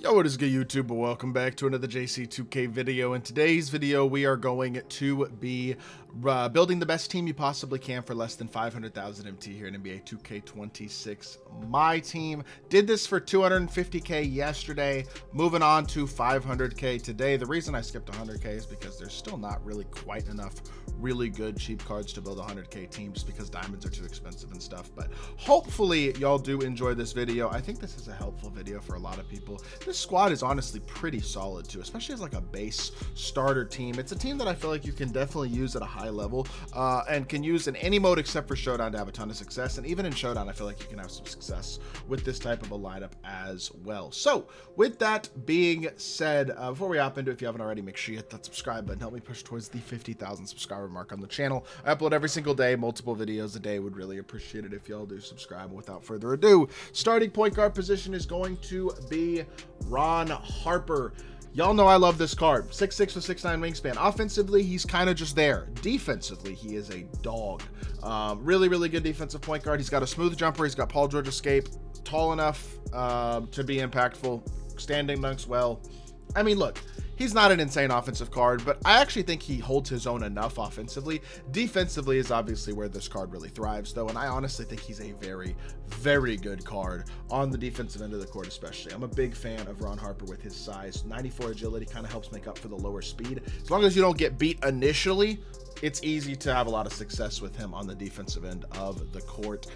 Yo, what is good, YouTube? Welcome back to another JC2K video. In today's video, we are going to be building the best team you possibly can for less than 500,000 MT here in NBA 2K26. My team did this for 250K yesterday, moving on to 500K today. The reason I skipped 100K is because there's still not really quite enough really good cheap cards to build a 100K team, just because diamonds are too expensive and stuff. But hopefully y'all do enjoy this video. I think this is a helpful video for a lot of people. This squad is honestly pretty solid too, especially as like a base starter team. It's a team that I feel like you can definitely use at a high level and can use in any mode except for Showdown to have a ton of success. And even in Showdown, I feel like you can have some success with this type of a lineup as well. So with that being said, before we hop into it, if you haven't already, make sure you hit that subscribe button. Help me push towards the 50,000 subscriber mark on the channel. I upload every single day, multiple videos a day. Would really appreciate it if y'all do subscribe. Without further ado, starting point guard position is going to be Ron Harper. Y'all know I love this card. 6'6" with 6'9" wingspan. Offensively, he's kind of just there. Defensively, he is a dog. Really good defensive point guard. He's got a smooth jumper. He's got Paul George escape. Tall enough to be impactful. Standing dunks well. I mean, look, he's not an insane offensive card, but I actually think he holds his own enough offensively. Defensively is obviously where this card really thrives, though, and I honestly think he's a very good card on the defensive end of the court especially. I'm a big fan of Ron Harper with his size. 94 agility kind of helps make up for the lower speed. As long as you don't get beat initially, it's easy to have a lot of success with him on the defensive end of the court,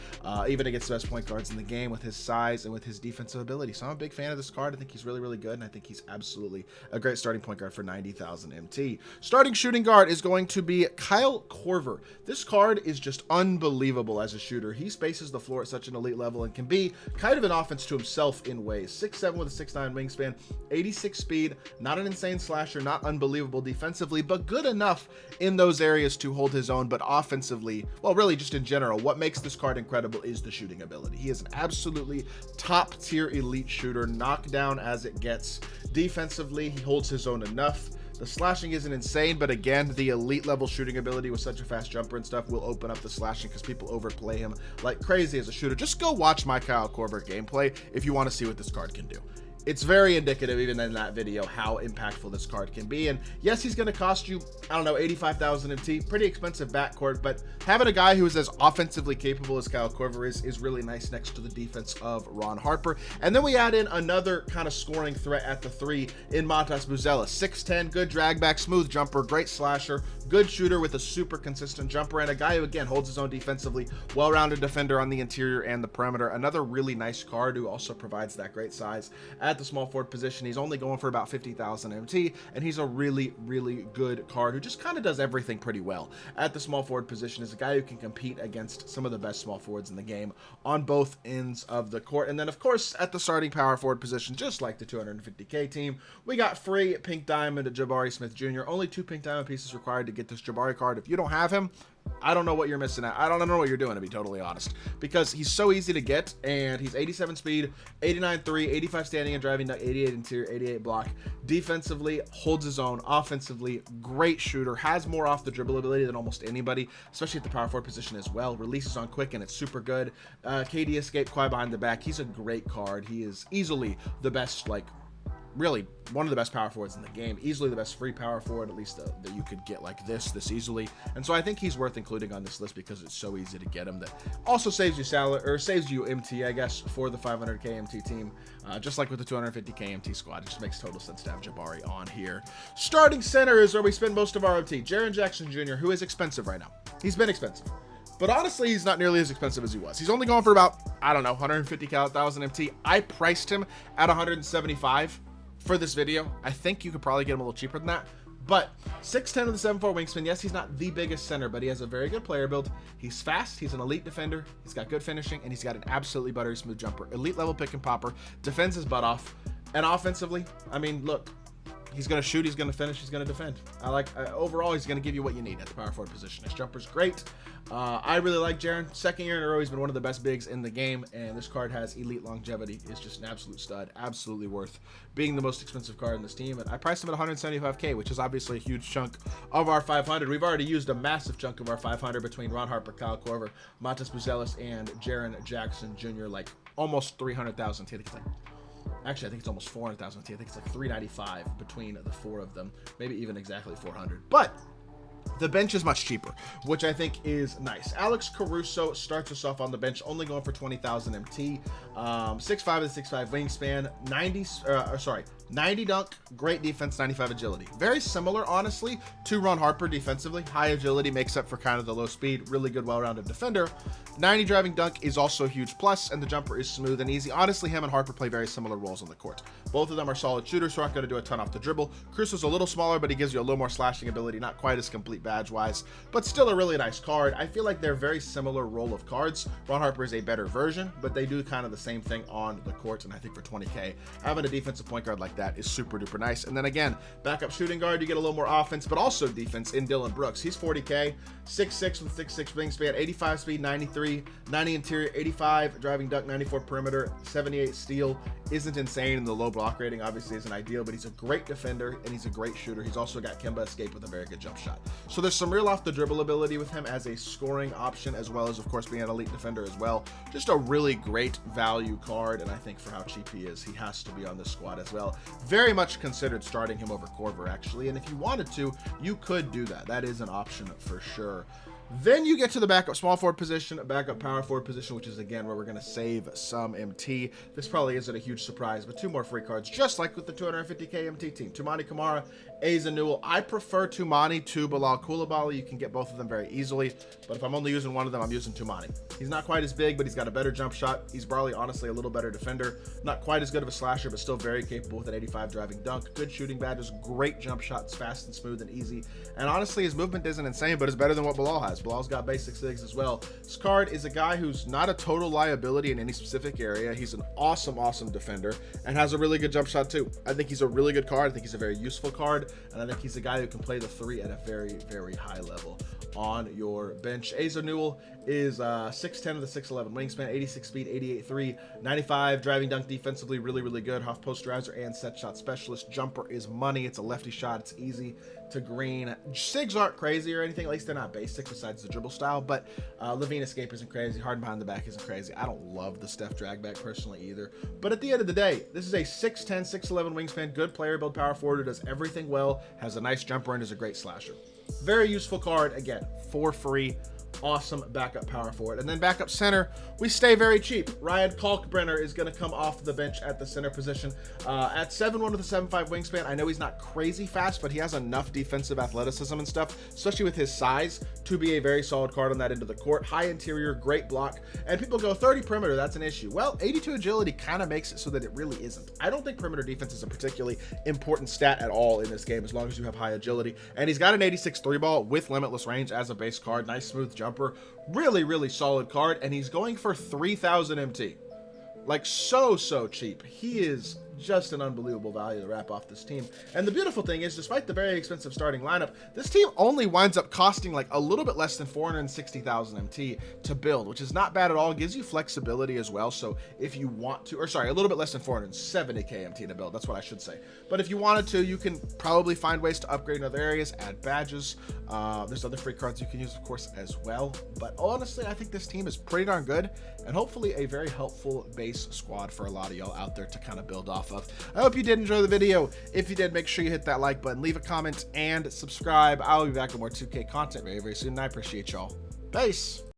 even against the best point guards in the game with his size and with his defensive ability. So I'm a big fan of this card. I think he's really good, and I think he's absolutely a great starting point guard for 90,000 MT. Starting shooting guard is going to be Kyle Korver. This card is just unbelievable as a shooter. He spaces the floor at such an elite level and can be kind of an offense to himself in ways. 6'7" with a 6'9" wingspan, 86 speed, not an insane slasher, not unbelievable defensively, but good enough in those areas to hold his own. But offensively, well, really just in general, what makes this card incredible is the shooting ability. He is an absolutely top tier elite shooter, knockdown as it gets. Defensively, he holds his own enough. The slashing isn't insane, but again, the elite level shooting ability with such a fast jumper and stuff will open up the slashing because people overplay him like crazy as a shooter. Just go watch my Kyle Korver gameplay if you want to see what this card can do. It's very indicative, even in that video, how impactful this card can be. And yes, he's going to cost you, I don't know, 85,000 MT. Pretty expensive backcourt, but having a guy who is as offensively capable as Kyle Korver is really nice next to the defense of Ron Harper. And then we add in another kind of scoring threat at the three in Matas Buzelis. 6'10", good drag back, smooth jumper, great slasher, good shooter with a super consistent jumper, and a guy who, again, holds his own defensively, well-rounded defender on the interior and the perimeter. Another really nice card who also provides that great size at the small forward position. He's only going for about 50,000 MT, and he's a really good card who just kind of does everything pretty well at the small forward position. Is a guy who can compete against some of the best small forwards in the game on both ends of the court. And then, of course, at the starting power forward position, just like the 250K team, we got free pink diamond Jabari Smith Jr. Only 2 pink diamond pieces required to get this Jabari card. If you don't have him, I don't know what you're missing out. I don't know what you're doing, to be totally honest, because he's so easy to get, and he's 87 speed, 89 3, 85 standing and driving, 88 interior, 88 block. Defensively, holds his own. Offensively, great shooter, has more off the dribble ability than almost anybody, especially at the power forward position as well. Releases on quick, and it's super good. KD escape, Kawhi behind the back. He's a great card. He is easily the best, like, really one of the best power forwards in the game, easily the best free power forward, at least that you could get like this easily. And so I think he's worth including on this list because it's so easy to get him. That also saves you salary, or saves you MT, I guess, for the 500K MT team, just like with the 250K MT squad. It just makes total sense to have Jabari on here. Starting center is where we spend most of our MT. Jaren Jackson Jr., who is expensive right now. He's been expensive, but honestly, he's not nearly as expensive as he was. He's only going for about, I don't know, 150,000 MT. I priced him at 175 for this video. I think you could probably get him a little cheaper than that, but 6'10" with a 7'4" wingspan. Yes, he's not the biggest center, but he has a very good player build. He's fast, he's an elite defender, he's got good finishing, and he's got an absolutely buttery smooth jumper. Elite level pick and popper, defends his butt off, and offensively, I mean, look, he's going to shoot, he's going to finish, he's going to defend. Overall, he's going to give you what you need at the power forward position. His jumper's great. I really like Jaren. Second year in a row, he's been one of the best bigs in the game, and this card has elite longevity. It's just an absolute stud, absolutely worth being the most expensive card in this team. And I priced him at 175K, which is obviously a huge chunk of our 500. We've already used a massive chunk of our 500 between Ron Harper, Kyle Korver, Matas Buzelis, and Jaren Jackson Jr., like almost 300,000. Actually, I think it's almost 400,000 MT. I think it's like 395 between the four of them, maybe even exactly 400. But the bench is much cheaper, which I think is nice. Alex Caruso starts us off on the bench, only going for 20,000 MT, 6'5" and 6'5" wingspan, 90 dunk, great defense, 95 agility. Very similar, honestly, to Ron Harper defensively. High agility makes up for kind of the low speed, really good, well-rounded defender. 90 driving dunk is also a huge plus, and the jumper is smooth and easy. Honestly, him and Harper play very similar roles on the court. Both of them are solid shooters who aren't going to do a ton off the dribble. Caruso's a little smaller, but he gives you a little more slashing ability, not quite as complete badge-wise, but still a really nice card. I feel like they're very similar role of cards. Ron Harper is a better version, but they do kind of the same thing on the court, and I think for 20K, having a defensive point guard like that is super duper nice. And then again, backup shooting guard, you get a little more offense, but also defense in Dylan Brooks. He's 40K, 6'6" with 6'6" wingspan, 85 speed, 93, 90 interior, 85 driving dunk, 94 perimeter, 78 steal. Isn't insane, and the low block rating obviously isn't ideal, but he's a great defender and he's a great shooter. He's also got Kemba escape with a very good jump shot. So there's some real off the dribble ability with him as a scoring option, as well as of course being an elite defender as well. Just a really great value card, and I think for how cheap he is, he has to be on this squad as well. Very much considered starting him over Korver actually, and if you wanted to, you could do that. That is an option for sure. Then you get to the backup small forward position, backup power forward position, which is again where we're going to save some MT. This probably isn't a huge surprise, but two more free cards, just like with the 250K MT team. Toumani Camara, Asa Newell. I prefer Toumani to Bilal Coulibaly. You can get both of them very easily, but if I'm only using one of them, I'm using Toumani. He's not quite as big, but he's got a better jump shot. He's probably honestly a little better defender. Not quite as good of a slasher, but still very capable with an 85 driving dunk. Good shooting badges, great jump shots, fast and smooth and easy. And honestly, his movement isn't insane, but it's better than what Bilal has. Bilal's got basic SIGs as well. This card is a guy who's not a total liability in any specific area. He's an awesome defender and has a really good jump shot too. I think he's a really good card. I think he's a very useful card, and I think he's a guy who can play the three at a very, very high level on your bench. Asa Newell is 6'10" with a 6'11" wingspan, 86 speed, 88 95 driving dunk, defensively really, really good. Half posterizer and set shot specialist. Jumper is money. It's a lefty shot. It's easy to green. SIGs aren't crazy or anything. At least they're not basic besides the dribble style, but Levine escape isn't crazy. Hard behind the back isn't crazy. I don't love the Steph drag back personally either, but at the end of the day, this is a 6'10", 6'11" wingspan, good player build power forward who does everything well, has a nice jumper, and is a great slasher. Very useful card, again, for free. Awesome backup power forward. And then backup center, we stay very cheap. Ryan Kalkbrenner is going to come off the bench at the center position at 7'1" with a 7'5" wingspan. I know he's not crazy fast, but he has enough defensive athleticism and stuff, especially with his size, to be a very solid card on that end of the court. High interior, great block, and people go 30 perimeter, that's an issue. Well, 82 agility kind of makes it so that it really isn't. I don't think perimeter defense is a particularly important stat at all in this game as long as you have high agility. And he's got an 86 3 ball with limitless range as a base card. Nice smooth jumper, really, really solid card, and he's going for 3,000 MT. Like so cheap. He is just an unbelievable value to wrap off this team. And the beautiful thing is, despite the very expensive starting lineup, this team only winds up costing like a little bit less than 460,000 MT to build, which is not bad at all. It gives you flexibility as well. So if you want to, or sorry, a little bit less than 470k MT to build, that's what I should say. But if you wanted to, you can probably find ways to upgrade in other areas, add badges. There's other free cards you can use, of course, as well. But honestly, I think this team is pretty darn good, and hopefully a very helpful base squad for a lot of y'all out there to kind of build off of. I hope you did enjoy the video. If you did, make sure you hit that like button, leave a comment, and subscribe. I'll be back with more 2K content very, very soon, and I appreciate y'all. Peace.